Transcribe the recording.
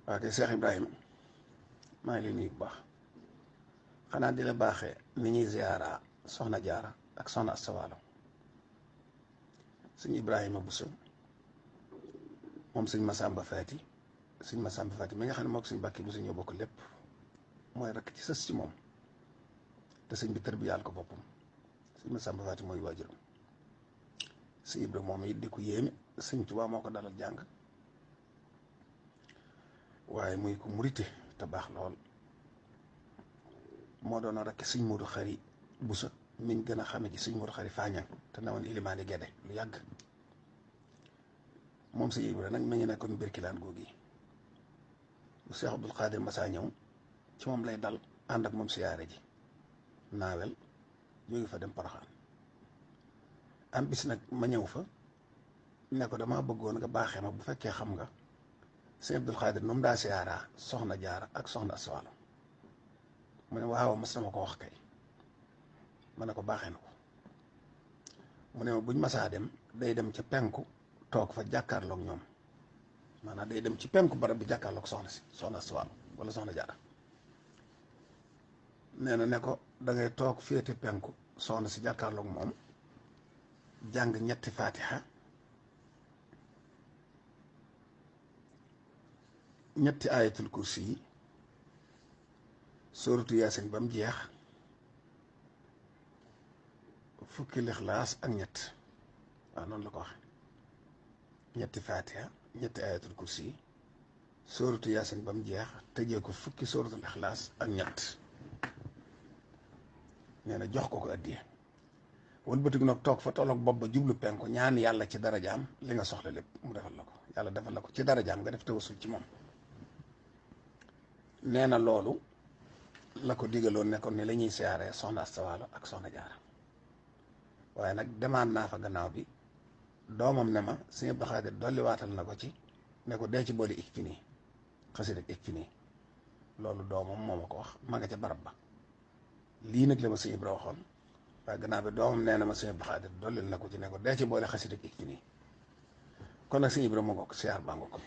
waa kay Cheikh Ibrahima maa ngi lay nuyu bu baax xanaa di la baaxee ni ñuy ziara soxna jaara ak soxna Asta Walo sëñ Ibrahima Bousso moom sëñ Massamba Faty mi nga xam ne moom sëñ Bakki Bousso ñoo bokk lépp mooy rakk ci sës ci moom te sëñ bi tërbiyaal ko boppam sëñ Massamba Faty mooy waajuram sëñ Ibra moom it di ko yéeme sëñ Tuubaa moo ko dalal jàng waaye muy ko murite te baax lool moo doon rakk sëñ Modou Khary Bousso miñ gën a xame ci sëñ Modou Khary Faañang te newoon ilimaani Gede lu yàgg moom sëñ Ibra nag mi ngi nekkoon Birkilaan googu yi bu Cheikh Abdoul Khadir Massa ñëw ci moom lay dal ànd ak moom siyaare ji naawel jóge fa dem Poroxaan am bis nag ma ñëw fa ne ko dama bëggoon nga baaxee ma bu fekkee xam nga sëñ Abdoul Khadir nu mu daa siyaaraa soxna jaara ak soxna Asta Walo mu ne waaw mas na ma ko wax kay ma ne ko baaxee na ko mu ne ma buñ masaa dem day dem ci penku toog fa jàkkaarloog ñoom maanaam day dem ci penku barab bi jàkkaarloog soxna si soxna Asta Walo wala soxna jaara nee na ne ko da ngay toog féete penku soxna si jàkkaarloog moom jàng ñetti fatiha ñetti ayatul kursi yi sóoratu yaasin ba mu jeex fukki lixlaas ak ñett waaw noonu la ko waxe ñetti fatiha ñetti ayatul kursi yi sóoratu yaasin ba mu jeex tëjee ko fukki sóoratu lixlaas ak ñett nee na jox ko addiya wëlbatiku nag toog fa tolloog bopp ba jublu penku ñaan yàlla ci darajaam li nga soxla lépp mu defal la ko yàlla defal la ko ci darajaam nga def tawasul ci moom nee na loolu la ko digaloon nekkoon ni la ñuy siyaaree soxna Asta Walo ak soxna jaara waaye nag demande naa fa gannaaw bi doomam ne ma sëñ Abdou Khadir dolli waatal na ko ci ne ko dee ci boole ik fi nii xasida ik fi nii loolu doomam moo ma ko wax ma nga ca barab ba lii nag la ma sëñ Ibra waxoon waaye gannaaw bi doomam nee na ma sëñ Abdou Khadir dollil na ko ci ne ko dee ci boole xasida ik fi nii kon nag sëñ Ibra moo ko siyaar baa nga ko